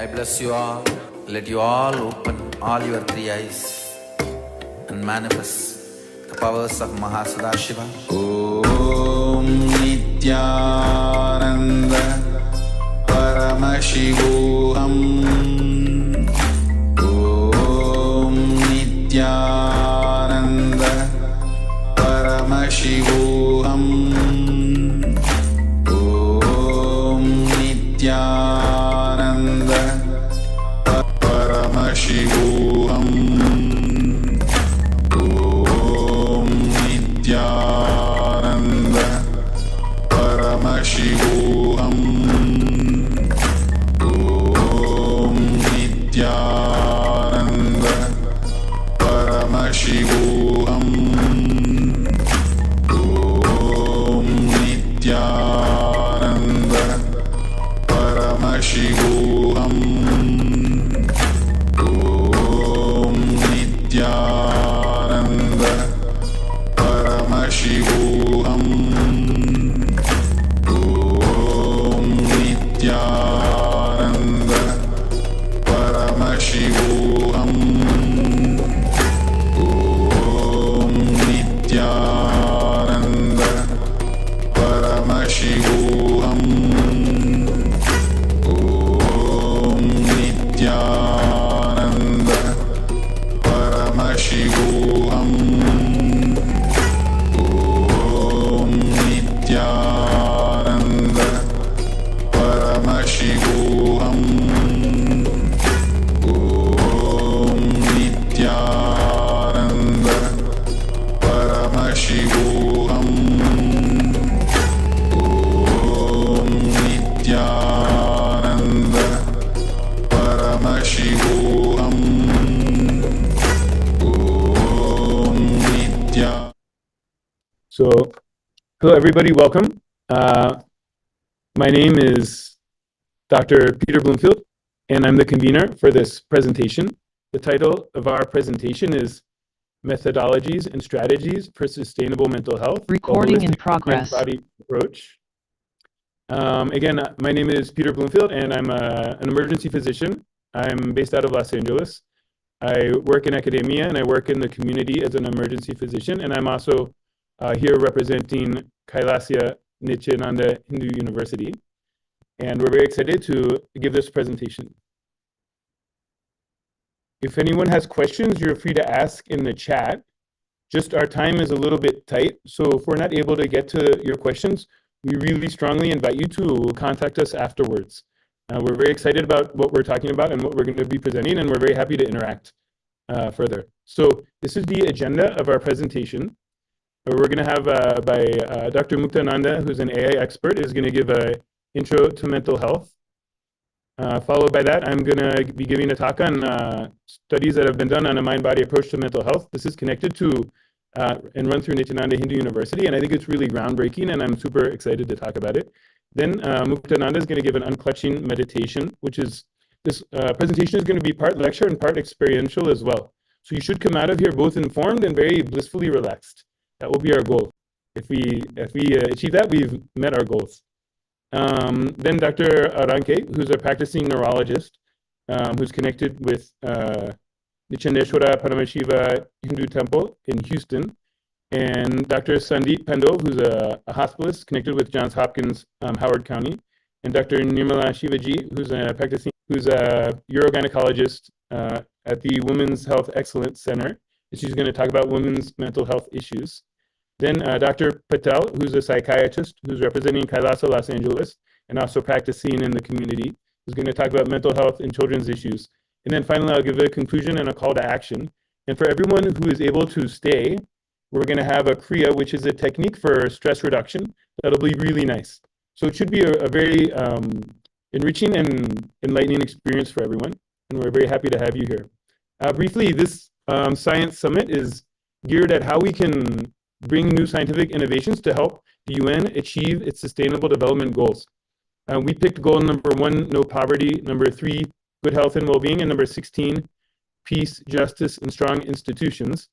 I bless you all. Let you all open all your three eyes and manifest the powers of Mahasadashiva. Om Nityananda Paramashivoham. Om Nityananda Paramashivoham. Om Nityananda Paramashivoham. Om Nityananda Paramashivoham. Om Nityananda Paramashivoham. Om Nityananda Paramashivoham. Om Nityananda Paramashivoham. Om Nityananda Paramashivoham. Om Nityananda Paramashivoham. Om Nityananda Paramashivoham. Om Nityananda Paramashivoham. Om Nityananda Paramashivoham. Om Nityananda Paramashivoham. Om Nitya. So, hello everybody, welcome. My name is Dr. Peter Bloomfield, and I'm the convener for this presentation. The title of our presentation is Methodologies and Strategies for Sustainable Mental Health. Recording in Holistic progress. Mind-Body Approach. Again, my name is Peter Bloomfield, and I'm an emergency physician. I'm based out of Los Angeles. I work in academia, and I work in the community as an emergency physician, and I'm also here representing KAILASA Nityananda Hindu University. And we're very excited to give this presentation. If anyone has questions, you're free to ask in the chat. Just our time is a little bit tight, so if we're not able to get to your questions, we really strongly invite you to contact us afterwards. We're very excited about what we're talking about and what we're going to be presenting, and we're very happy to interact further. So this is the agenda of our presentation. We're going to have Dr. Muktananda, who's an AI expert, is going to give an intro to mental health. Followed by that, I'm going to be giving a talk on studies that have been done on a mind-body approach to mental health. This is connected to and run through Nityananda Hindu University, and I think it's really groundbreaking, and I'm super excited to talk about it. Then Muktananda is going to give an unclutching meditation, which is, this presentation is going to be part lecture and part experiential as well. So you should come out of here both informed and very blissfully relaxed. That will be our goal. If we achieve that, we've met our goals. Then Dr. Aranke, who's a practicing neurologist, who's connected with Nichandeshwara Paramashiva Hindu Temple in Houston, and Dr. Sandeep Pendle, who's a hospitalist connected with Johns Hopkins, Howard County, and Dr. Nirmala Shivaji, who's a urogynecologist at the Women's Health Excellence Center. She's going to talk about women's mental health issues. Then Dr. Patel, who's a psychiatrist who's representing KAILASA Los Angeles and also practicing in the community, is going to talk about mental health and children's issues. And then finally, I'll give a conclusion and a call to action. And for everyone who is able to stay, we're going to have a kriya, which is a technique for stress reduction. That'll be really nice. So it should be a very enriching and enlightening experience for everyone. And we're very happy to have you here. Briefly, this Science Summit is geared at how we can bring new scientific innovations to help the UN achieve its sustainable development goals. We picked goal number 1, no poverty, number 3, good health and well-being, and number 16, peace, justice, and strong institutions.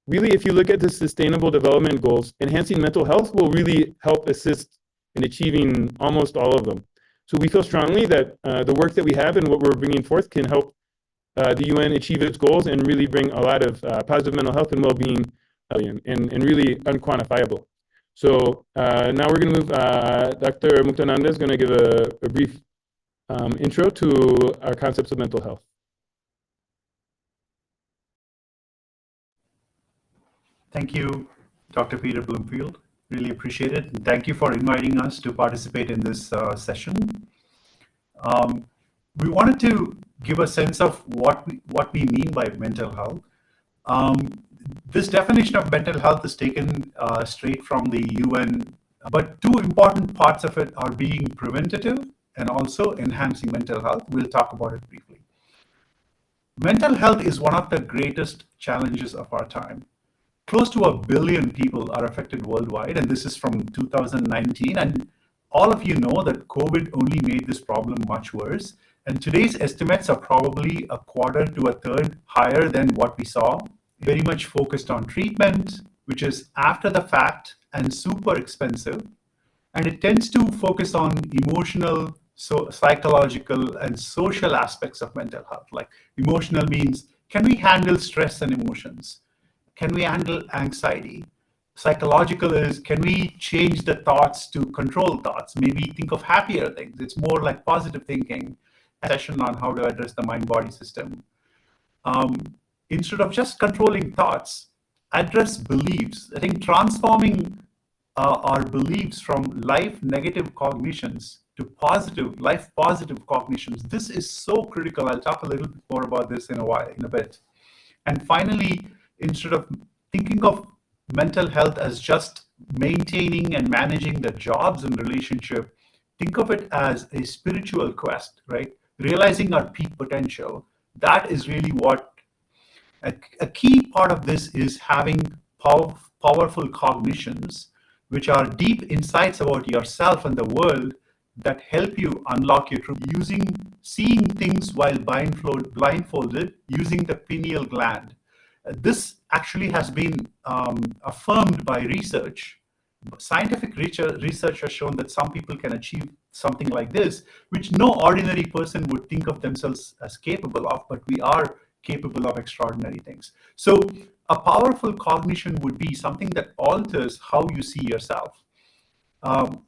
Really, if you look at the sustainable development goals, enhancing mental health will really help assist in achieving almost all of them. So we feel strongly that the work that we have and what we're bringing forth can help the UN achieve its goals and really bring a lot of positive mental health and well-being and really unquantifiable. So now we're going to move, Dr. Muktananda is going to give a brief intro to our concepts of mental health. Thank you, Dr. Peter Bloomfield. Really appreciate it. And thank you for inviting us to participate in this session. We wanted to give a sense of what we mean by mental health. This definition of mental health is taken straight from the UN, but two important parts of it are being preventative and also enhancing mental health. We'll talk about it briefly. Mental health is one of the greatest challenges of our time. Close to 1 billion people are affected worldwide, and this is from 2019. And all of you know that COVID only made this problem much worse. And today's estimates are probably a quarter to a third higher than what we saw. Very much focused on treatment, which is after the fact and super expensive. And it tends to focus on emotional, psychological, and social aspects of mental health. Like emotional means, can we handle stress and emotions? Can we handle anxiety? Psychological is, can we change the thoughts to control thoughts? Maybe think of happier things. It's more like positive thinking. A session on how to address the mind-body system. Instead of just controlling thoughts, address beliefs. I think transforming our beliefs from life negative cognitions to life positive cognitions. This is so critical. I'll talk a little bit more about this in a bit. And finally, instead of thinking of mental health as just maintaining and managing the jobs and relationship, think of it as a spiritual quest, right? Realizing our peak potential. That is really what a key part of this is, having powerful cognitions, which are deep insights about yourself and the world that help you unlock your truth, seeing things while blindfolded, using the pineal gland. This actually has been affirmed by research. Scientific research has shown that some people can achieve something like this, which no ordinary person would think of themselves as capable of, but we are capable of extraordinary things. So a powerful cognition would be something that alters how you see yourself.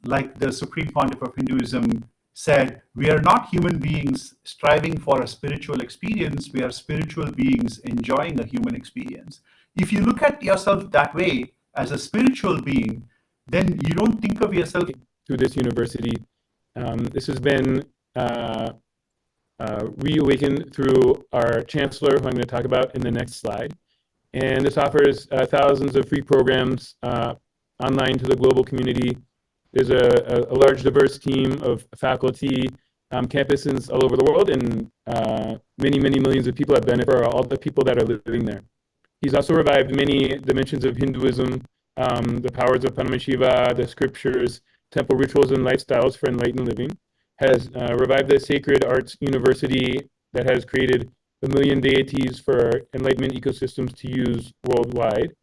Like the Supreme Pontiff of Hinduism said, we are not human beings striving for a spiritual experience, we are spiritual beings enjoying a human experience. If you look at yourself that way, as a spiritual being, then you don't think of yourself. Through this university, this has been reawakened through our chancellor, who I'm going to talk about in the next slide. And this offers thousands of free programs online to the global community. There's a large, diverse team of faculty, campuses all over the world, and many, many millions of people have benefited for all the people that are living there. He's also revived many dimensions of Hinduism, the powers of Paramashiva, the scriptures, temple rituals, and lifestyles for enlightened living. Has revived the Sacred Arts University that has created 1 million deities for enlightenment ecosystems to use worldwide.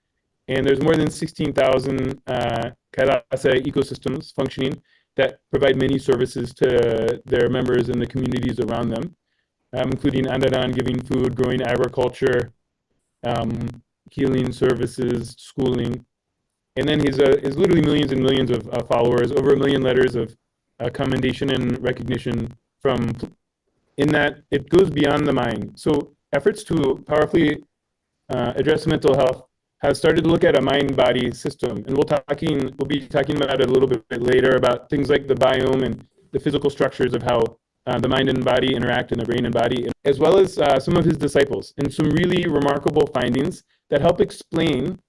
And there's more than 16,000 KAILASA ecosystems functioning that provide many services to their members and the communities around them, including Andadan, giving food, growing agriculture, healing services, schooling. And then he's literally millions and millions of followers, over 1 million letters of commendation and recognition from, in that it goes beyond the mind. So efforts to powerfully address mental health have started to look at a mind-body system. And we'll be talking about it a little bit later, about things like the biome and the physical structures of how the mind and body interact in the brain and body, as well as some of his disciples, and some really remarkable findings that help explain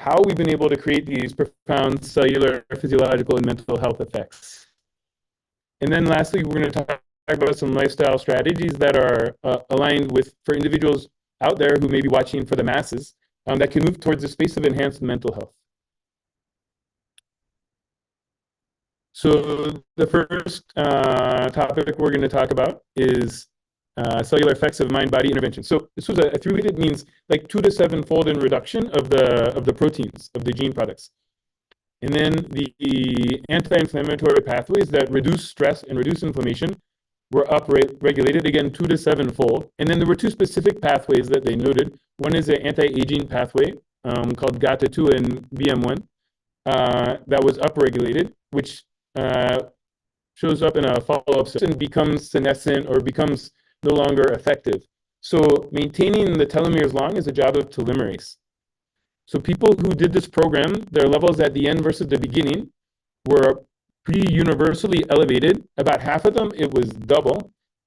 how we've been able to create these profound cellular, physiological, and mental health effects. And then lastly, we're going to talk about some lifestyle strategies that are aligned with, for individuals out there who may be watching for the masses, that can move towards a space of enhanced mental health. So the first topic we're going to talk about is cellular effects of mind-body intervention. So this was a three-weighted, means like 2 to 7-fold in reduction of the proteins of the gene products. And then the anti-inflammatory pathways that reduce stress and reduce inflammation were up-regulated, again, 2 to 7-fold. And then there were two specific pathways that they noted. One is an anti-aging pathway called GATA2 and BM1 that was up-regulated, which shows up in a follow-up and becomes senescent or becomes no longer effective. So maintaining the telomeres long is a job of telomerase. So people who did this program, their levels at the end versus the beginning were pretty universally elevated. About half of them, it was double,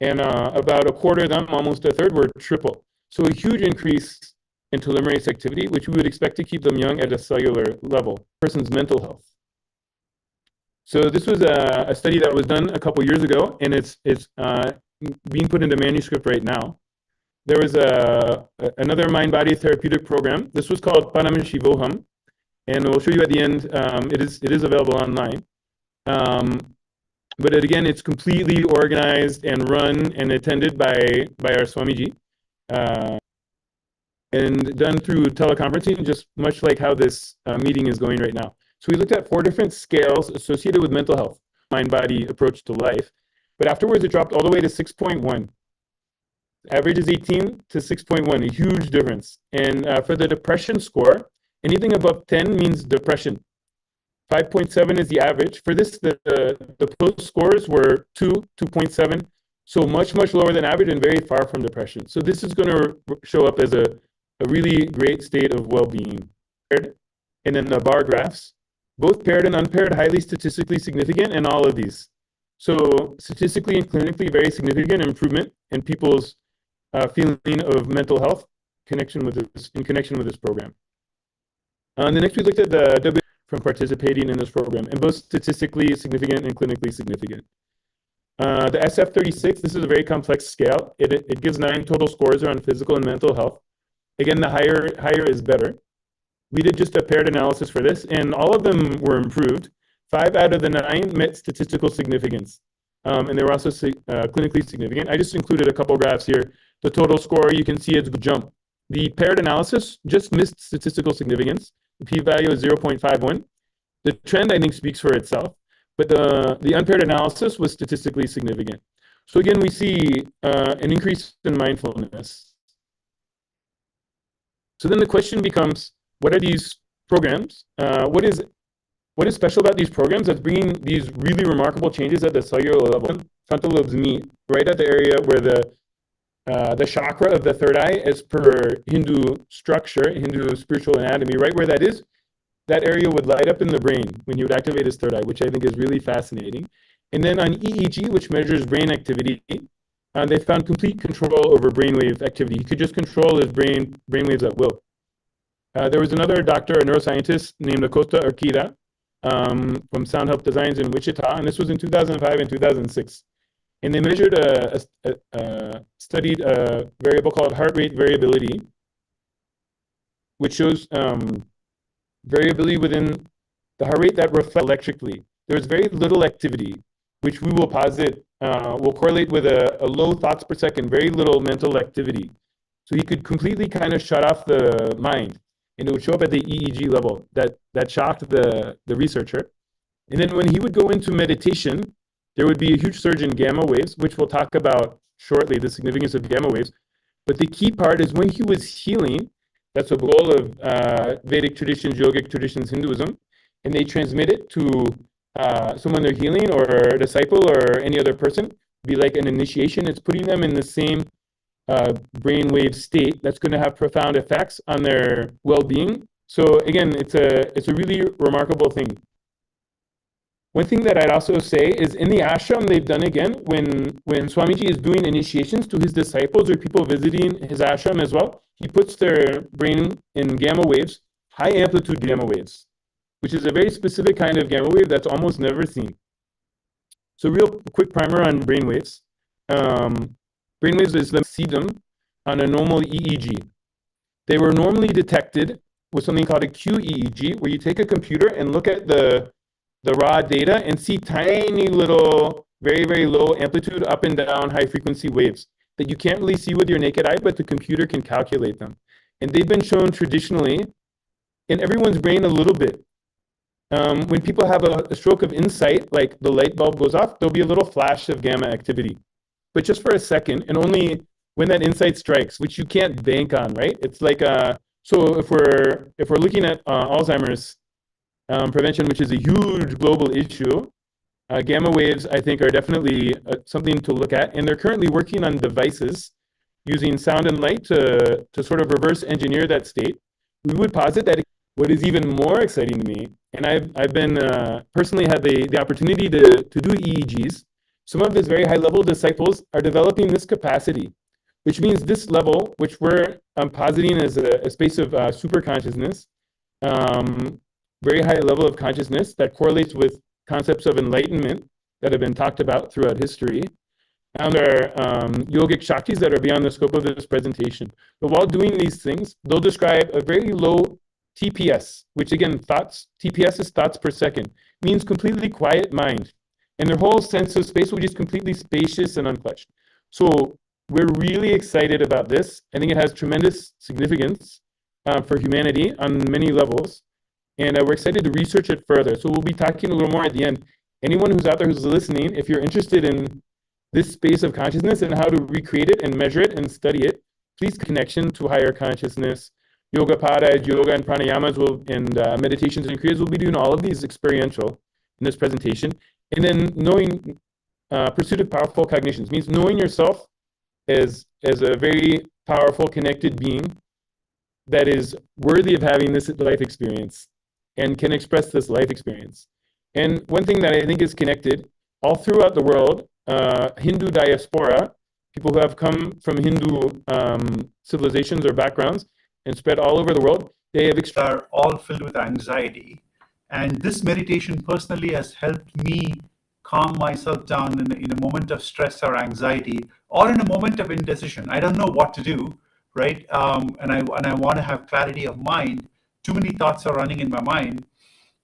and about a quarter of them, almost a third, were triple. So a huge increase in telomerase activity, which we would expect to keep them young at a cellular level. Person's mental health. So this was a study that was done a couple years ago, and it's being put into manuscript right now. There was another mind-body therapeutic program. This was called Parameshivoham, and we'll show you at the end. It is available online. But again, it's completely organized and run and attended by our Swamiji, and done through teleconferencing, just much like how this meeting is going right now. So we looked at 4 different scales associated with mental health, mind-body approach to life. But afterwards, it dropped all the way to 6.1. Average is 18 to 6.1, a huge difference. And for the depression score, anything above 10 means depression. 5.7 is the average. For this, the post scores were 2, 2.7, so much, much lower than average and very far from depression. So this is going to show up as a really great state of well-being. And then the bar graphs, both paired and unpaired, highly statistically significant in all of these. So statistically and clinically very significant improvement in people's feeling of mental health in connection with this program. And the next we looked at the W from participating in this program, and both statistically significant and clinically significant. The SF36, this is a very complex scale. It gives 9 total scores around physical and mental health. Again, the higher is better. We did just a paired analysis for this, and all of them were improved. 5 out of the 9 met statistical significance, and they were also clinically significant. I just included a couple graphs here. The total score, you can see it's a jump. The paired analysis just missed statistical significance. The p-value is 0.51. The trend, I think, speaks for itself, but the unpaired analysis was statistically significant. So again, we see an increase in mindfulness. So then the question becomes, what are these programs? What is special about these programs that's bringing these really remarkable changes at the cellular level? Frontal lobes meet right at the area where the chakra of the third eye, as per Hindu structure, Hindu spiritual anatomy, right where that is, that area would light up in the brain when you would activate his third eye, which I think is really fascinating. And then on EEG, which measures brain activity, they found complete control over brainwave activity. He could just control his brainwaves at will. There was another doctor, a neuroscientist named Acosta Urquida from Sound Health Designs in Wichita, and this was in 2005 and 2006. And they measured studied a variable called heart rate variability, which shows variability within the heart rate that reflects electrically. There's very little activity, which we will posit will correlate with a low thoughts per second, very little mental activity. So he could completely kind of shut off the mind, and it would show up at the EEG level. That shocked the researcher. And then when he would go into meditation, there would be a huge surge in gamma waves, which we'll talk about shortly, the significance of gamma waves. But the key part is when he was healing, that's a goal of Vedic traditions, yogic traditions, Hinduism, and they transmit it to someone they're healing or a disciple or any other person, be like an initiation. It's putting them in the same brainwave state that's going to have profound effects on their well-being. So again, it's a really remarkable thing. One thing that I'd also say is in the ashram, they've done again, when Swamiji is doing initiations to his disciples or people visiting his ashram as well, he puts their brain in gamma waves, high amplitude gamma waves, which is a very specific kind of gamma wave that's almost never seen. So real quick primer on brainwaves. Brainwaves is them see them on a normal EEG. They were normally detected with something called a QEEG, where you take a computer and look at the raw data and see tiny little, very, very low amplitude, up and down, high frequency waves that you can't really see with your naked eye, but the computer can calculate them. And they've been shown traditionally in everyone's brain a little bit. when people have a stroke of insight, like the light bulb goes off, there'll be a little flash of gamma activity, but just for a second, and only when that insight strikes, which you can't bank on, right? It's like so if we're looking at Alzheimer's prevention, which is a huge global issue, gamma waves, I think, are definitely something to look at, and they're currently working on devices using sound and light to sort of reverse engineer that state. We would posit that what is even more exciting to me, and I've been personally had the opportunity to do EEGs. Some of his very high level disciples are developing this capacity, which means this level, which we're positing as a space of super consciousness, very high level of consciousness that correlates with concepts of enlightenment that have been talked about throughout history, and are yogic shaktis that are beyond the scope of this presentation. But while doing these things, they'll describe a very low TPS, which again, TPS is thoughts per second, means completely quiet mind. And their whole sense of space will be just completely spacious and unclutched. So we're really excited about this. I think it has tremendous significance for humanity on many levels. And we're excited to research it further. So we'll be talking a little more at the end. Anyone who's out there who's listening, if you're interested in this space of consciousness and how to recreate it and measure it and study it, please connection to higher consciousness. Yoga pada, yoga and pranayamas and meditations and kriyas, we'll be doing all of these experiential in this presentation. And then knowing pursuit of powerful cognitions means knowing yourself as a very powerful, connected being that is worthy of having this life experience and can express this life experience. And one thing that I think is connected all throughout the world, Hindu diaspora, people who have come from Hindu civilizations or backgrounds and spread all over the world, they have are all filled with anxiety. And this meditation personally has helped me calm myself down in a moment of stress or anxiety, or in a moment of indecision. I don't know what to do, right? And I want to have clarity of mind. Too many thoughts are running in my mind.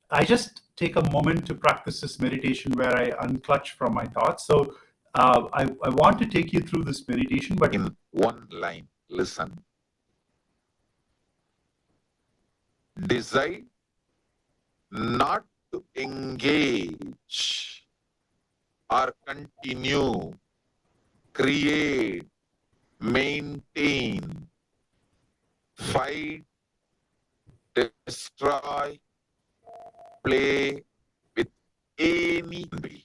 I just take a moment to practice this meditation where I unclutch from my thoughts. So I want to take you through this meditation, but in one line, listen. Decide not to engage or continue, create, maintain, fight, destroy, play with anybody.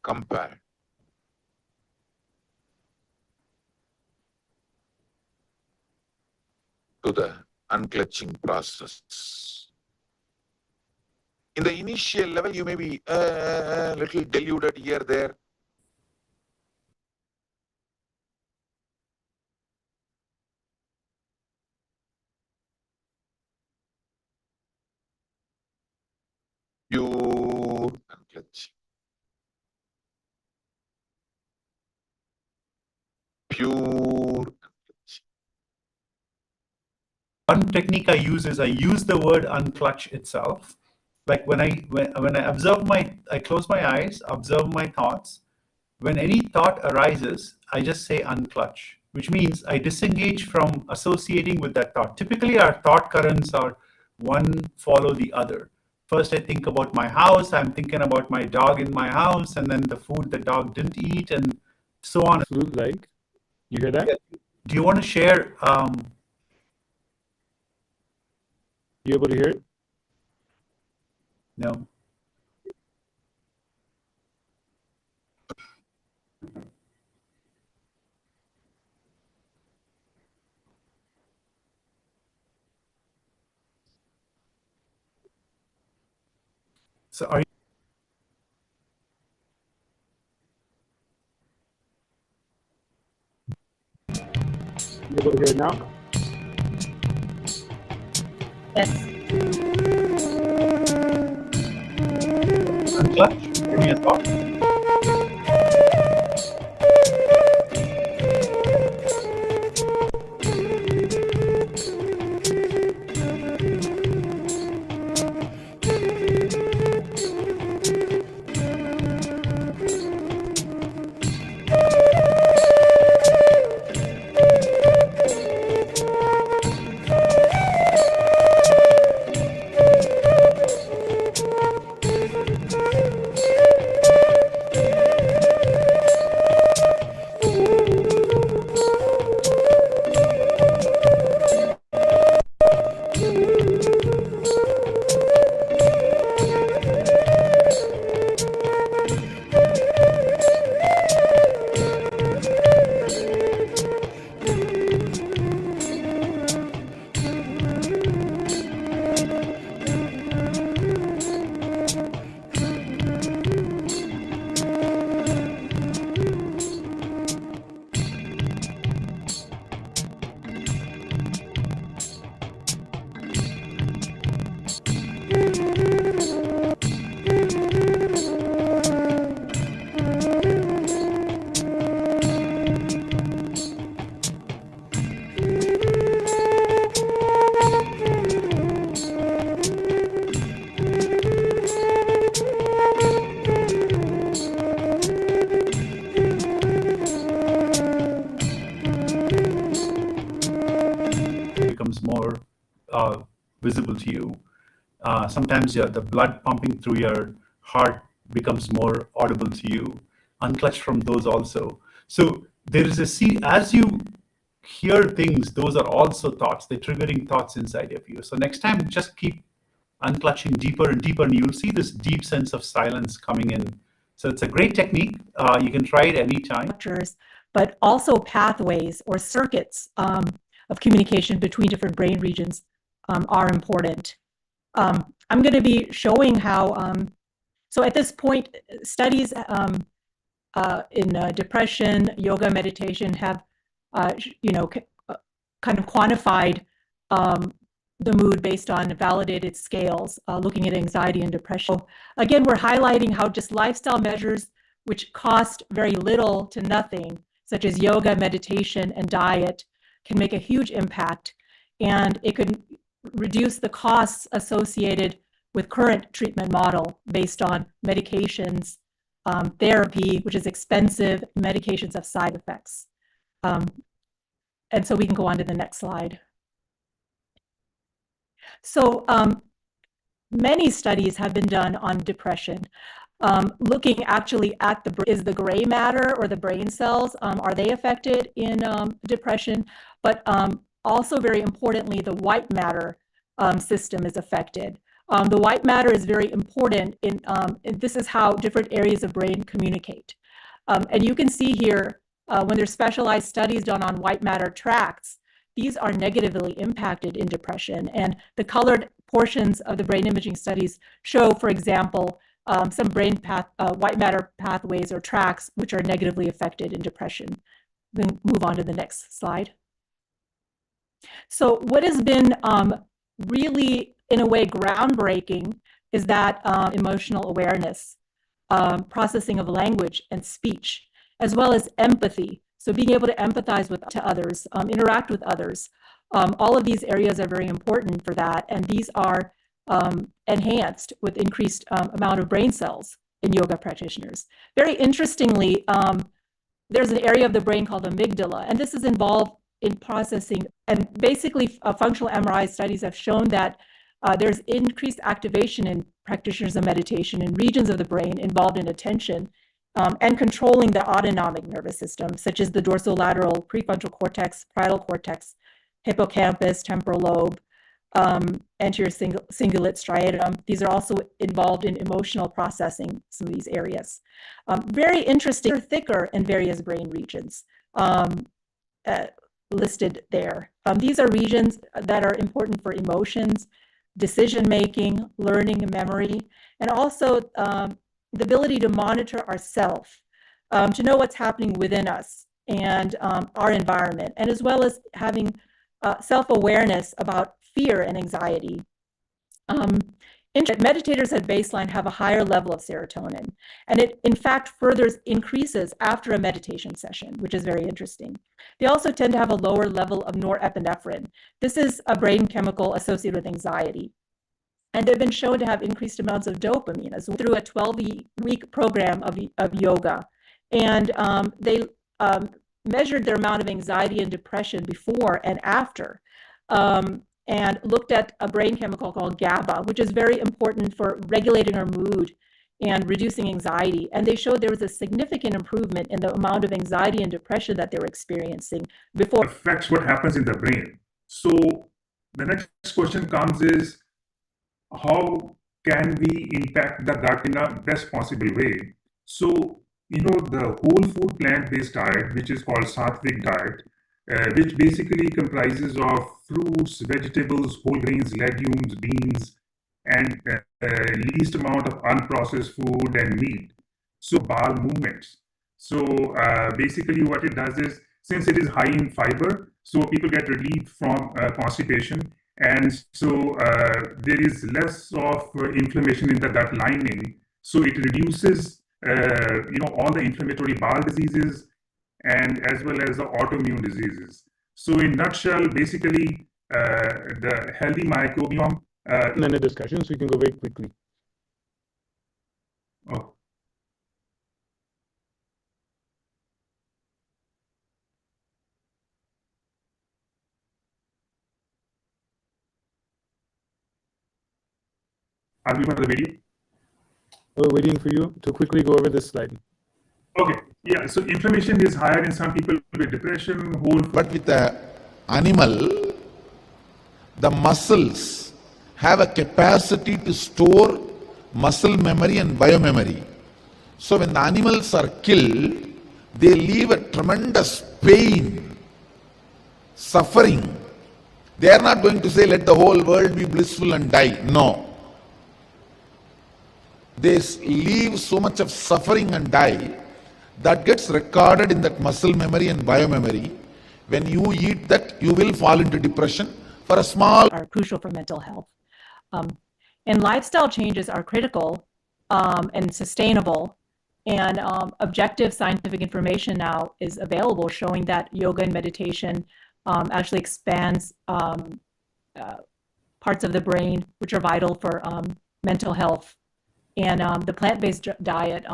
Compare. To the unclutching process. In the initial level, you may be a little deluded here, there. Pure unclutching. Pure. one technique I use is I use the word unclutch itself. Like when I observe I close my eyes, observe my thoughts. When any thought arises, I just say unclutch, which means I disengage from associating with that thought. Typically, our thought currents are one follow the other. First, I think about my house. I'm thinking about my dog in my house, and then the food the dog didn't eat, and so on. Food, like, you hear that? Do you want to share? You able to hear it? No. So are you able to hear it now? Yes. unclutch? Any thoughts? visible to you. Sometimes the blood pumping through your heart becomes more audible to you. Unclutch from those also. So there is as you hear things, those are also thoughts. They're triggering thoughts inside of you. So next time, just keep unclutching deeper and deeper, and you'll see this deep sense of silence coming in. So it's a great technique. You can try it anytime. But also pathways or circuits of communication between different brain regions are important. I'm going to be showing how, so at this point, studies in depression, yoga, meditation have, kind of quantified the mood based on validated scales, looking at anxiety and depression. So again, we're highlighting how just lifestyle measures which cost very little to nothing, such as yoga, meditation, and diet, can make a huge impact. And it could reduce the costs associated with current treatment model based on medications, therapy, which is expensive, medications have side effects. And so we can go on to the next slide. So many studies have been done on depression, looking actually at is the gray matter or the brain cells, are they affected in depression? But also very importantly, the white matter system is affected. The white matter is very important in, this is how different areas of brain communicate. And you can see here, when there's specialized studies done on white matter tracts, these are negatively impacted in depression. And the colored portions of the brain imaging studies show, for example, some white matter pathways or tracts which are negatively affected in depression. Then move on to the next slide. So what has been really, in a way, groundbreaking is that emotional awareness, processing of language and speech, as well as empathy. So being able to empathize to others, interact with others. All of these areas are very important for that. And these are enhanced with increased amount of brain cells in yoga practitioners. Very interestingly, there's an area of the brain called amygdala, and this is involved in processing. And basically, functional MRI studies have shown that there's increased activation in practitioners of meditation in regions of the brain involved in attention and controlling the autonomic nervous system, such as the dorsolateral prefrontal cortex, parietal cortex, hippocampus, temporal lobe, anterior cingulate striatum. These are also involved in emotional processing, some of these areas. Very interesting, thicker in various brain regions listed there. These are regions that are important for emotions, decision-making, learning, memory, and also the ability to monitor ourself, to know what's happening within us and our environment, and as well as having self-awareness about fear and anxiety. Meditators at baseline have a higher level of serotonin, and it in fact further increases after a meditation session, which is very interesting. They also tend to have a lower level of norepinephrine. This is a brain chemical associated with anxiety. And they've been shown to have increased amounts of dopamine as well through a 12-week program of yoga. And they measured their amount of anxiety and depression before and after, and looked at a brain chemical called GABA, which is very important for regulating our mood and reducing anxiety. And they showed there was a significant improvement in the amount of anxiety and depression that they were experiencing before. Affects what happens in the brain. So the next question comes is, how can we impact the gut in a best possible way? So, the whole food plant-based diet, which is called sattvic diet, which basically comprises of fruits, vegetables, whole grains, legumes, beans, and least amount of unprocessed food and meat. So bowel movements. So basically what it does is, since it is high in fiber, so people get relief from constipation. And so there is less of inflammation in the gut lining. So it reduces, all the inflammatory bowel diseases and as well as the autoimmune diseases. So in nutshell, basically, the healthy microbiome. And then a discussion, so you can go very quickly. Oh. Are we on the video? We're waiting for you to quickly go over this slide. Okay, yeah, so inflammation is higher in some people with depression, But with the animal, the muscles have a capacity to store muscle memory and biomemory. So when the animals are killed, they leave a tremendous pain, suffering. They are not going to say, let the whole world be blissful and die. No. They leave so much of suffering and die that gets recorded in that muscle memory and biomemory. When you eat that, you will fall into depression for a small... Are crucial for mental health. And lifestyle changes are critical and sustainable. And objective scientific information now is available showing that yoga and meditation actually expands parts of the brain which are vital for mental health. And the plant-based diet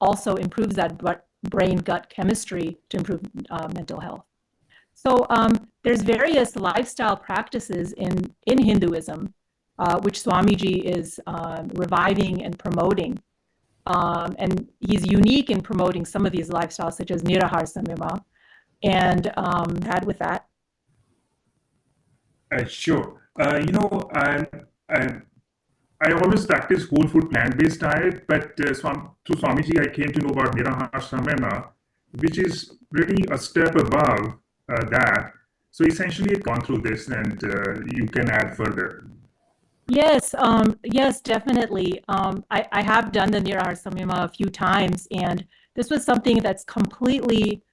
also improves that brain-gut chemistry to improve mental health. So there's various lifestyle practices in Hinduism, which Swamiji is reviving and promoting. And he's unique in promoting some of these lifestyles, such as Nirahara. And add with that. Sure. I always practice whole food plant-based diet, but through Swamiji, I came to know about Nirahara, which is really a step above that. So essentially, I've gone through this, and you can add further. Yes, yes, definitely. I have done the Nirahara a few times, and this was something that's completely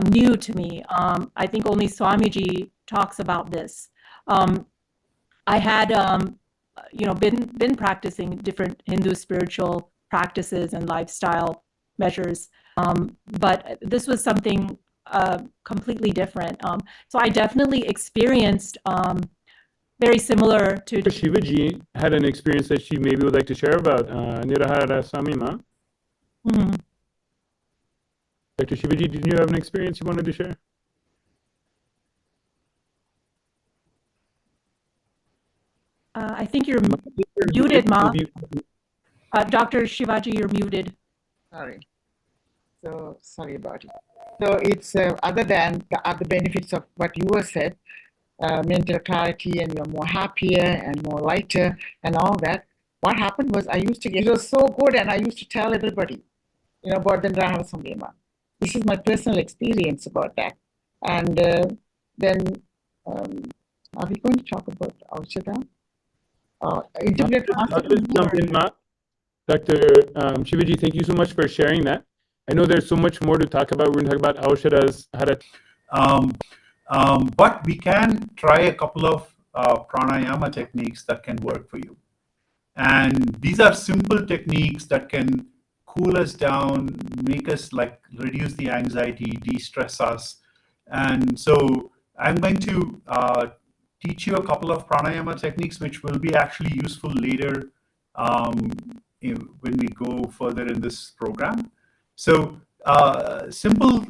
new to me. I think only Swamiji talks about this. I had, been practicing different Hindu spiritual practices and lifestyle measures, but this was something completely different. So I definitely experienced very similar to... Shivaji had an experience that she maybe would like to share about Nirahara Samima. Mm-hmm. Dr. Shivaji, did you have an experience you wanted to share? I think you're muted, Ma. Dr. Shivaji, you're muted. Sorry. So sorry about it. So it's other than the other benefits of what you have said, mental clarity, and you're more happier and more lighter and all that. What happened was I used to get, it was so good, and I used to tell everybody, about the Nirahara Samyama. This is my personal experience about that. And then are we going to talk about Aushadha? Integrated Dr. Shivaji, thank you so much for sharing that. I know there's so much more to talk about. We're going to talk about Aushadhas, but we can try a couple of pranayama techniques that can work for you. And these are simple techniques that can cool us down, make us reduce the anxiety, de-stress us. And so I'm going to teach you a couple of pranayama techniques which will be actually useful later when we go further in this program. So simple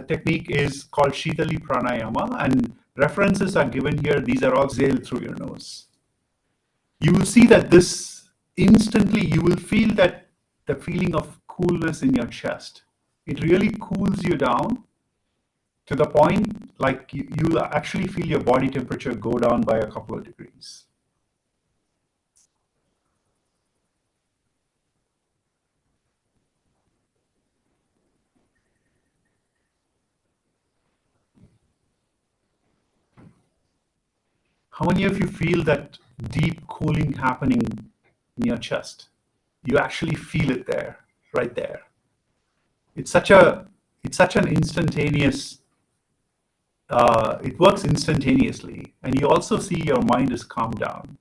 technique is called Shitali Pranayama, and references are given here. These are all exhale through your nose. You will see that this instantly, you will feel that the feeling of coolness in your chest. It really cools you down to the point you'll actually feel your body temperature go down by a couple of degrees. How many of you feel that deep cooling happening in your chest? You actually feel it there, right there. It's such an instantaneous, it works instantaneously, and you also see your mind is calmed down.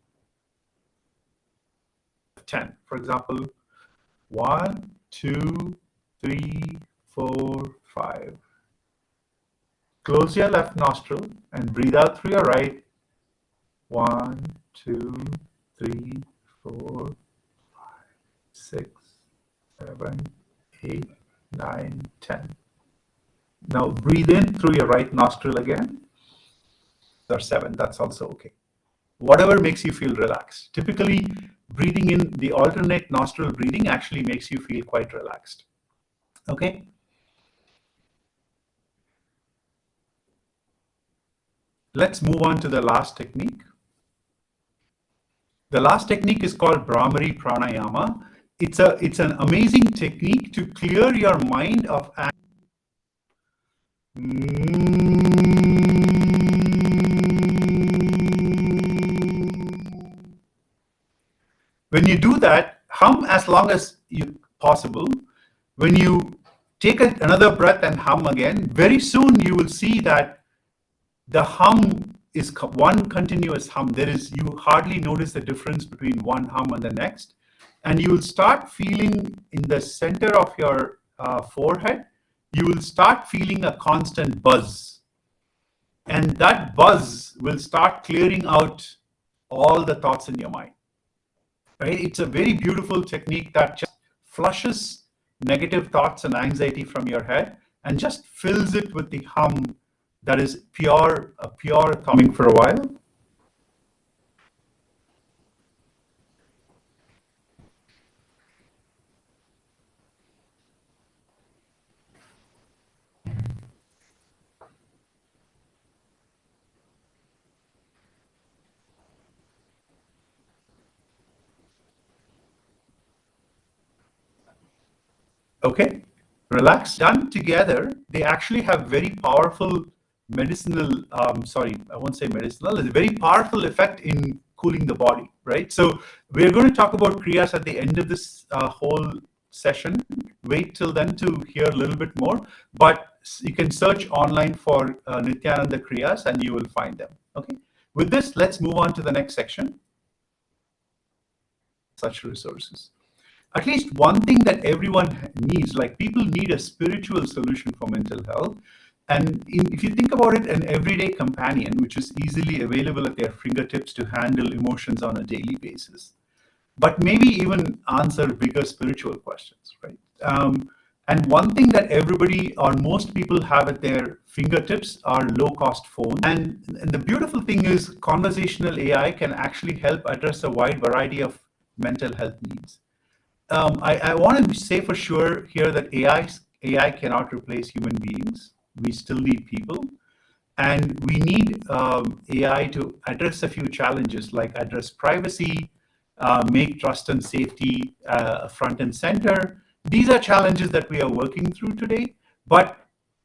10, for example, 1, 2, 3, 4, 5. Close your left nostril and breathe out through your right. 1, 2, 3, 4, 5, 6, 7, 8, 9, 10. Now breathe in through your right nostril again. Or 7, that's also okay. Whatever makes you feel relaxed. Typically, breathing in, the alternate nostril breathing actually makes you feel quite relaxed. Okay. Let's move on to the last technique. The last technique is called Brahmari pranayama. It's an amazing technique to clear your mind of when you do that, hum as long as possible. When you take another breath and hum again, very soon you will see that the hum is one continuous hum. You hardly notice the difference between one hum and the next. And you will start feeling in the center of your forehead, you will start feeling a constant buzz. And that buzz will start clearing out all the thoughts in your mind. Right? It's a very beautiful technique that just flushes negative thoughts and anxiety from your head and just fills it with the hum that is pure coming for a while. Okay, relax. Done together, they actually have very powerful medicinal, sorry, I won't say medicinal, it's a very powerful effect in cooling the body, right? So we're going to talk about kriyas at the end of this whole session. Wait till then to hear a little bit more, but you can search online for Nityananda kriyas and you will find them, okay? With this, let's move on to the next section. Such resources. At least one thing that everyone needs, like people need a spiritual solution for mental health. And if you think about it, an everyday companion, which is easily available at their fingertips to handle emotions on a daily basis, but maybe even answer bigger spiritual questions, right? And one thing that everybody or most people have at their fingertips are low-cost phones. And the beautiful thing is conversational AI can actually help address a wide variety of mental health needs. I want to say for sure here that AI cannot replace human beings. We still need people. And we need AI to address a few challenges, like address privacy, make trust and safety front and center. These are challenges that we are working through today. But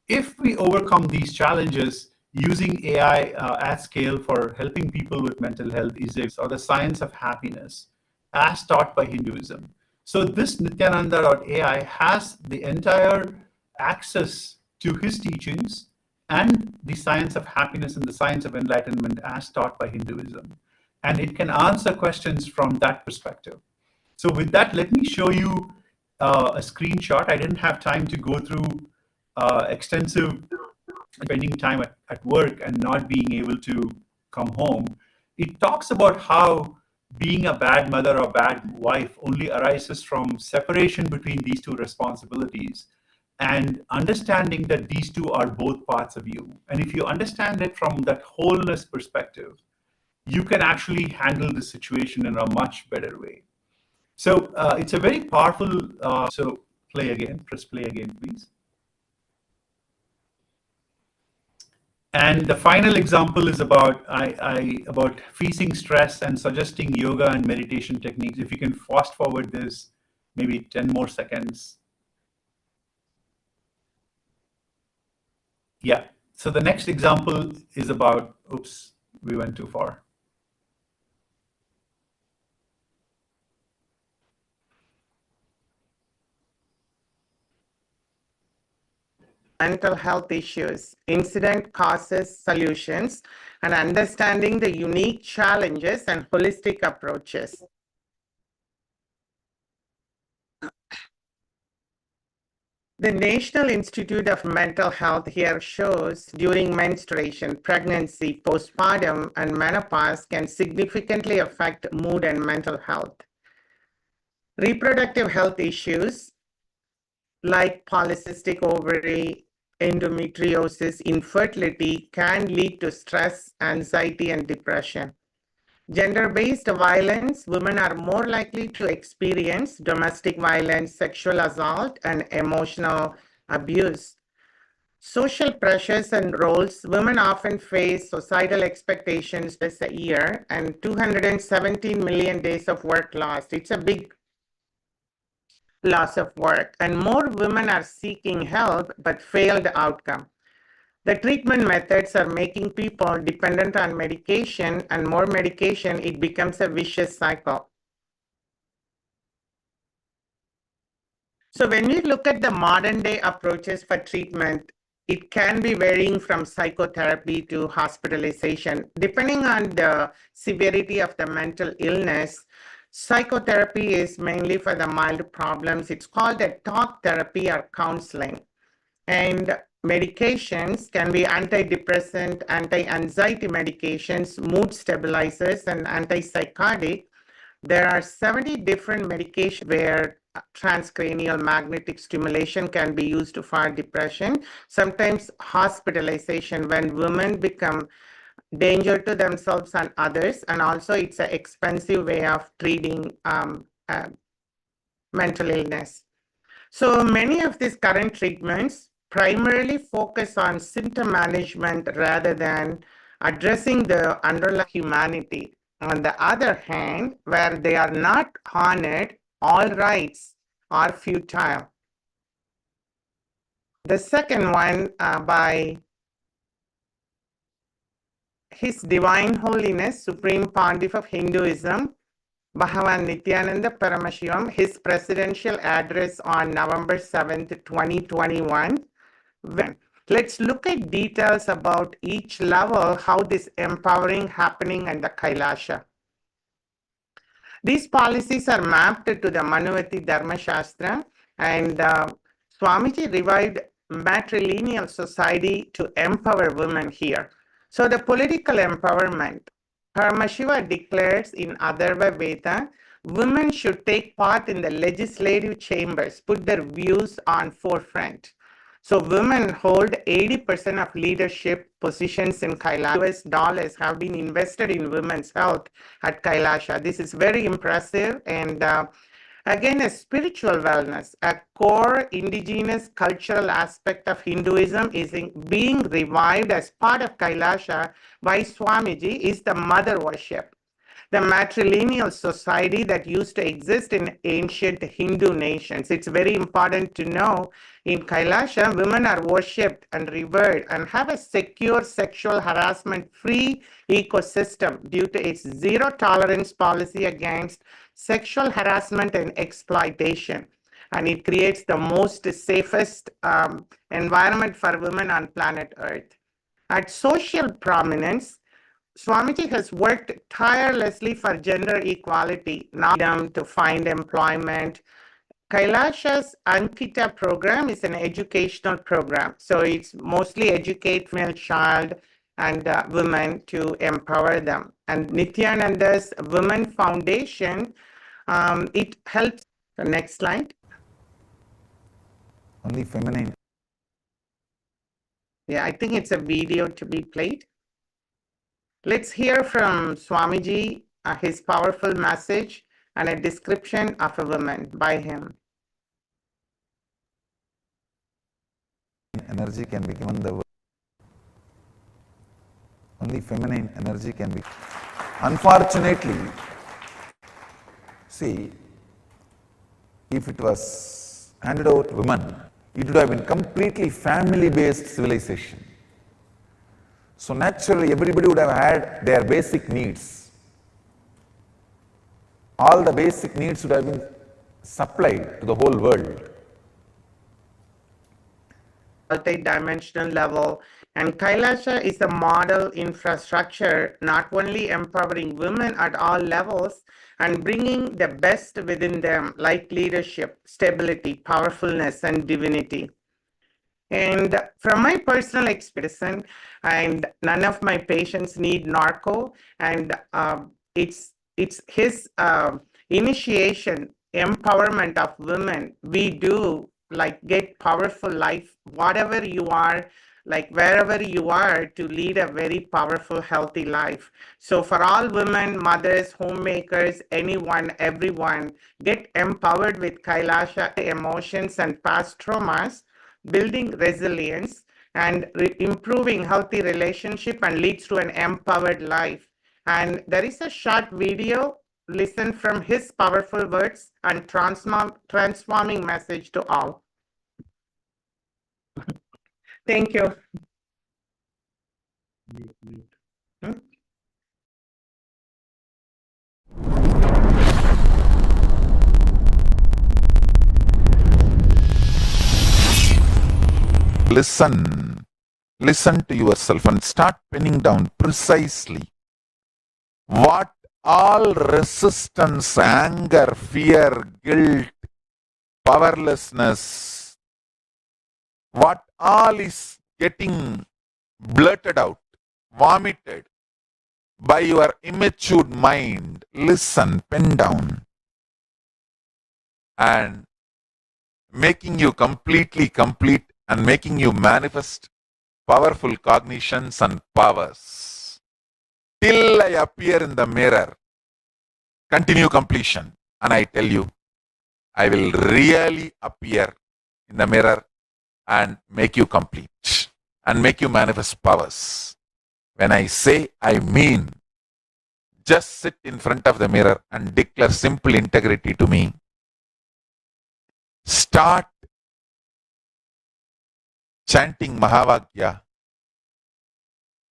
if we overcome these challenges, using AI at scale for helping people with mental health is or the science of happiness, as taught by Hinduism. So this Nityananda.ai has the entire access to his teachings and the science of happiness and the science of enlightenment as taught by Hinduism. And it can answer questions from that perspective. So with that, let me show you a screenshot. I didn't have time to go through extensive spending time at work and not being able to come home. It talks about how being a bad mother or bad wife only arises from separation between these two responsibilities and understanding that these two are both parts of you. And if you understand it from that wholeness perspective, you can actually handle the situation in a much better way. So it's a very powerful, so play again, press play again, please. And the final example is about about facing stress and suggesting yoga and meditation techniques. If you can fast forward this, maybe 10 more seconds. Yeah, so the next example is about, oops, we went too far. Mental health issues, incident causes, solutions, and understanding the unique challenges and holistic approaches. The National Institute of Mental Health here shows during menstruation, pregnancy, postpartum, and menopause can significantly affect mood and mental health. Reproductive health issues like polycystic ovary, endometriosis, infertility can lead to stress, anxiety, and depression. Gender-based violence, women are more likely to experience domestic violence, sexual assault, and emotional abuse. Social pressures and roles, women often face societal expectations this year and 217 million days of work lost. It's a big loss of work, and more women are seeking help but failed outcome. The treatment methods are making people dependent on medication, and more medication, it becomes a vicious cycle. So when we look at the modern day approaches for treatment, it can be varying from psychotherapy to hospitalization. Depending on the severity of the mental illness, psychotherapy is mainly for the mild problems. It's called a talk therapy or counseling. And medications can be antidepressant, anti-anxiety medications, mood stabilizers, and antipsychotic. There are 70 different medications where transcranial magnetic stimulation can be used for depression. Sometimes hospitalization when women become danger to themselves and others, and also it's an expensive way of treating mental illness. So many of these current treatments primarily focus on symptom management rather than addressing the underlying humanity. On the other hand, where they are not honored, all rights are futile. The second one by His Divine Holiness, Supreme Pontiff of Hinduism, Bhagavan Nityananda Paramashivam, his presidential address on November 7th, 2021. Let's look at details about each level, how this empowering happening in the Kailasa. These policies are mapped to the Manuvati Dharma Shastra, and Swamiji revived matrilineal society to empower women here. So the political empowerment, Paramashiva declares in Atharva Veda, women should take part in the legislative chambers, put their views on forefront. So women hold 80% of leadership positions in Kailasa. US dollars have been invested in women's health at Kailasa. This is very impressive. And again, a spiritual wellness, a core indigenous cultural aspect of Hinduism is being revived as part of Kailasa by Swamiji is the mother worship. The matrilineal society that used to exist in ancient Hindu nations. It's very important to know in Kailasa, women are worshipped and revered and have a secure sexual harassment-free ecosystem due to its zero tolerance policy against sexual harassment and exploitation. And it creates the most safest environment for women on planet Earth. At social prominence, Swamiji has worked tirelessly for gender equality, not freedom to find employment. Kailasa's Ankita program is an educational program. So it's mostly educate female child and women to empower them. And Nityananda's Women Foundation, it helps. The next slide. Only feminine. Yeah, I think it's a video to be played. Let's hear from Swamiji, his powerful message and a description of a woman by him. Energy can be given the world. Only feminine energy can be. Unfortunately, see, if it was handed over to women, it would have been completely family-based civilization. So naturally, everybody would have had their basic needs. All the basic needs would have been supplied to the whole world. Multi-dimensional level, and Kailasa is a model infrastructure, not only empowering women at all levels and bringing the best within them, like leadership, stability, powerfulness, and divinity. And from my personal experience, and none of my patients need narco, and it's his initiation, empowerment of women. We do like get powerful life, whatever you are, like wherever you are, to lead a very powerful, healthy life. So for all women, mothers, homemakers, anyone, everyone, get empowered with KAILASA emotions and past traumas, building resilience and improving healthy relationship, and leads to an empowered life. And there is a short video. Listen from his powerful words and transforming message to all. Thank you. Listen to yourself and start pinning down precisely what all resistance, anger, fear, guilt, powerlessness, what all is getting blurted out, vomited by your immature mind. Listen, pen down, and making you completely complete and making you manifest powerful cognitions and powers. Till I appear in the mirror, continue completion. And I tell you, I will really appear in the mirror and make you complete and make you manifest powers. When I say, I mean. Just sit in front of the mirror and declare simple integrity to me. Start chanting Mahavagya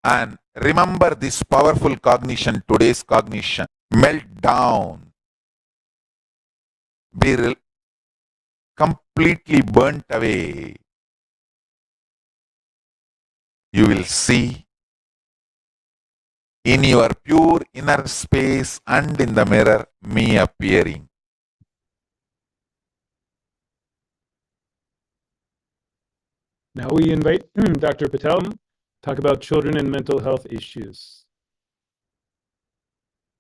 and remember this powerful cognition, today's cognition. Melt down. Be completely burnt away. You will see in your pure inner space and in the mirror me appearing. Now we invite Dr. Patel to talk about children and mental health issues.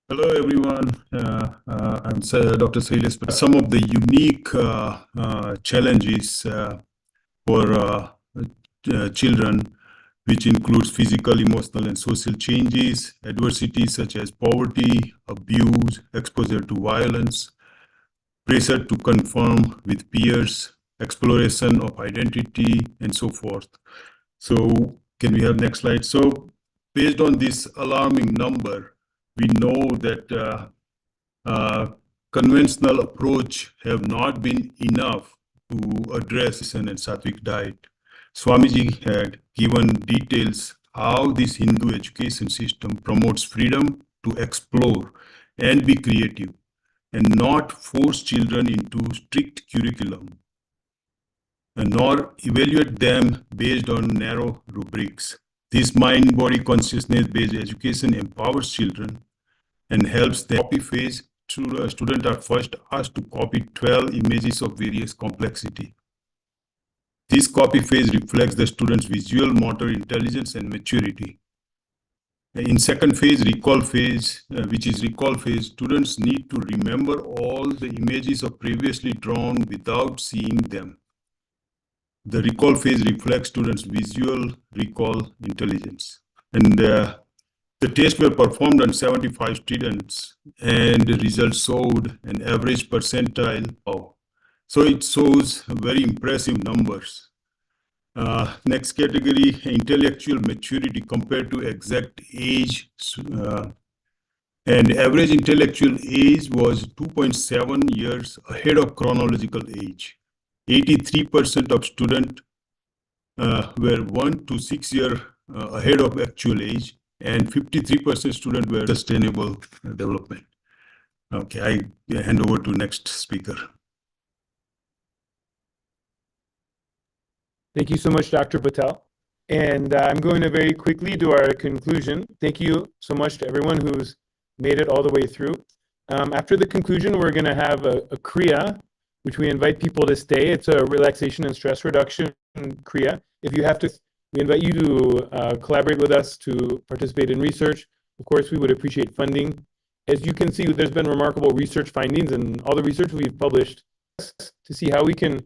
Hello, everyone. I'm Dr. Sailesh. Some of the unique challenges for children, which includes physical, emotional, and social changes, adversities such as poverty, abuse, exposure to violence, pressure to conform with peers, exploration of identity, and so forth. So can we have next slide? So based on this alarming number, we know that conventional approach have not been enough to address and sattvic diet. Swamiji had given details how this Hindu education system promotes freedom to explore and be creative and not force children into strict curriculum, and nor evaluate them based on narrow rubrics. This mind-body consciousness-based education empowers children and helps them copy phase. Students are first asked to copy 12 images of various complexity. This copy phase reflects the student's visual motor intelligence and maturity. In second phase, recall phase, which is recall phase, students need to remember all the images of previously drawn without seeing them. The recall phase reflects students' visual recall intelligence. And the tests were performed on 75 students, and the results showed an average percentile of. So it shows very impressive numbers. Next category, intellectual maturity compared to exact age. And average intellectual age was 2.7 years ahead of chronological age. 83% of students were 1 to 6 years ahead of actual age, and 53% students were sustainable development. Okay, I hand over to next speaker. Thank you so much, Dr. Patel. And I'm going to very quickly do our conclusion. Thank you so much to everyone who's made it all the way through. After the conclusion, we're going to have a kriya, which we invite people to stay. It's a relaxation and stress reduction kriya. If you have to, we invite you to collaborate with us to participate in research. Of course, we would appreciate funding. As you can see, there's been remarkable research findings and all the research we've published to see how we can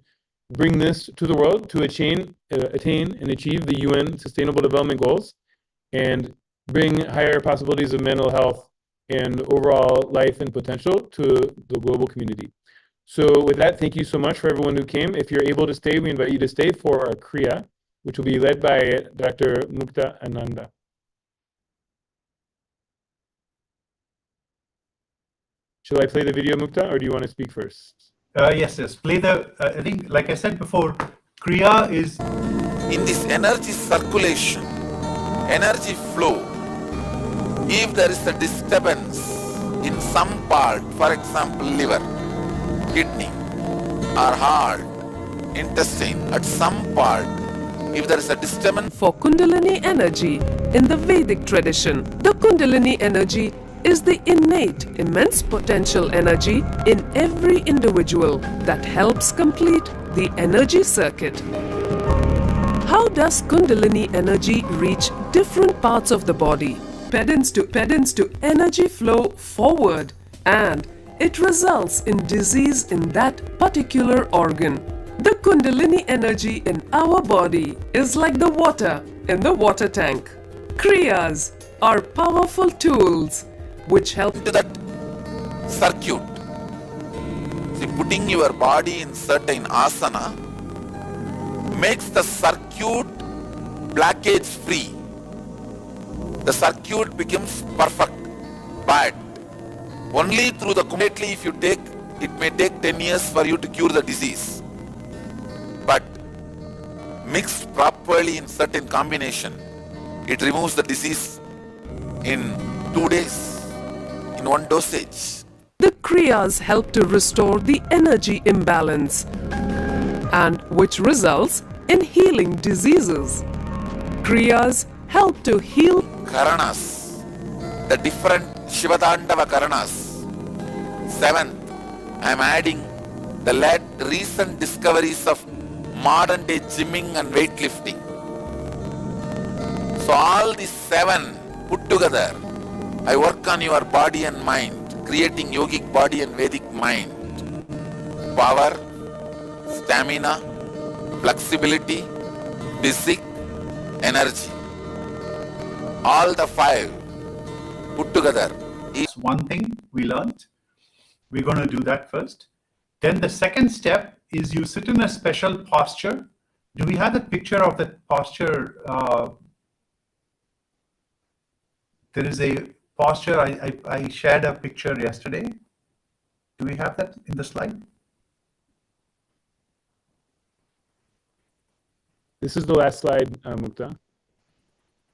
bring this to the world to attain and achieve the UN Sustainable Development Goals and bring higher possibilities of mental health and overall life and potential to the global community. So with that, thank you so much for everyone who came. If you're able to stay, we invite you to stay for our kriya, which will be led by Dr. Mukta Ananda. Shall I play the video, Mukta, or do you want to speak first? Yes. Play the, I think, like I said before, kriya is... In this energy circulation, energy flow, if there is a disturbance in some part, for example, liver, kidney, or heart, intestine, at some part, if there is a disturbance... For Kundalini energy, in the Vedic tradition, the Kundalini energy is the innate, immense potential energy in every individual that helps complete the energy circuit. How does Kundalini energy reach different parts of the body? Pedants to energy flow forward, and it results in disease in that particular organ. The Kundalini energy in our body is like the water in the water tank. Kriyas are powerful tools which help to that circuit. See, putting your body in certain asana makes the circuit blockage free. The circuit becomes perfect. But only through the completely, if you take, it may take 10 years for you to cure the disease. But mixed properly in certain combination, it removes the disease in 2 days. In one dosage. The kriyas help to restore the energy imbalance, and which results in healing diseases. Kriyas help to heal Karanas, the different Shivadandava Karanas. 7th, I am adding the recent discoveries of modern day gymming and weightlifting. So all these 7 put together, I work on your body and mind, creating yogic body and Vedic mind. Power, stamina, flexibility, physique, energy. All the 5 put together. It's one thing we learned. We're going to do that first. Then the second step is you sit in a special posture. Do we have the picture of that posture? There is a posture, I shared a picture yesterday. Do we have that in the slide? This is the last slide, Mukta.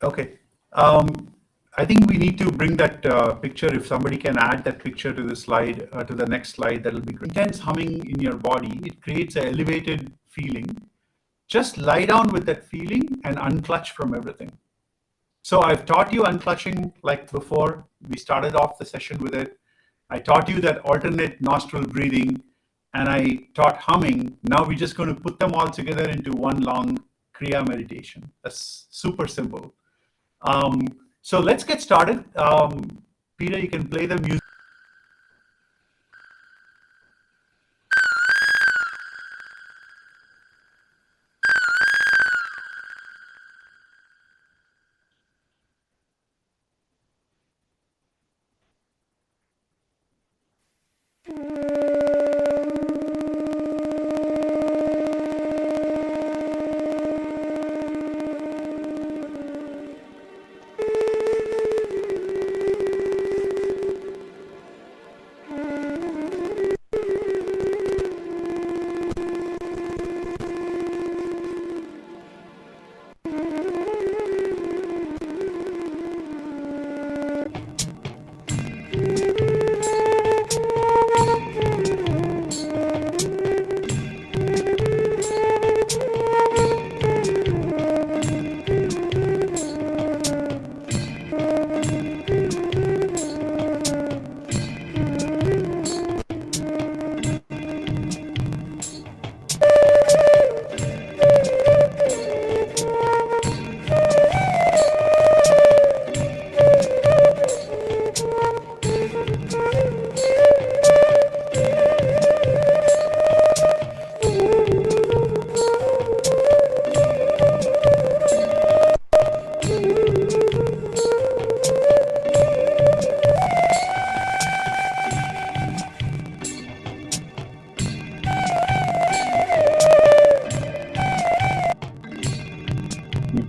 Okay. I think we need to bring that picture. If somebody can add that picture to the slide, to the next slide, that'll be great. Intense humming in your body, it creates an elevated feeling. Just lie down with that feeling and unclutch from everything. So I've taught you unclutching like before. We started off the session with it. I taught you that alternate nostril breathing, and I taught humming. Now we're just going to put them all together into one long kriya meditation. That's super simple. So let's get started. Peter, you can play the music.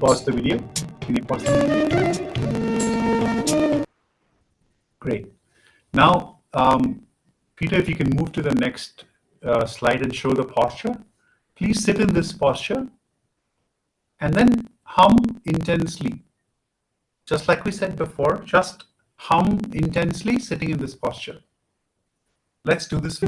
pause the video? Can you pause the video? Great. Now, Peter, if you can move to the next slide and show the posture. Please sit in this posture and then hum intensely. Just like we said before, just hum intensely sitting in this posture. Let's do this.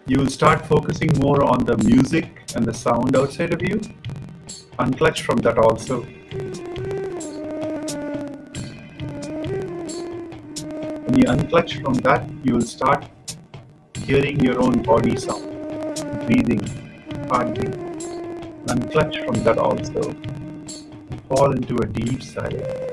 You will start focusing more on the music and the sound outside of you. Unclutch from that also. When you unclutch from that, you will start hearing your own body sound, breathing, heartbeat. Unclutch from that also. Fall into a deep silence.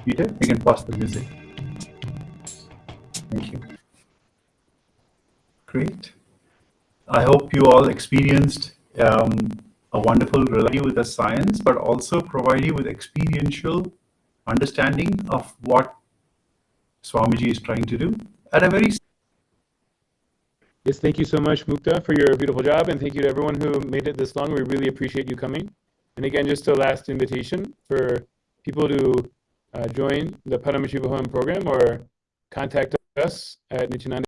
Peter, you can pause the music. Thank you. Great. I hope you all experienced a wonderful relationship with the science, but also provide you with experiential understanding of what Swamiji is trying to do at a very... Yes, thank you so much, Mukta, for your beautiful job, and thank you to everyone who made it this long. We really appreciate you coming. And again, just a last invitation for people to join the Paramashivaham program or contact us at Nityananda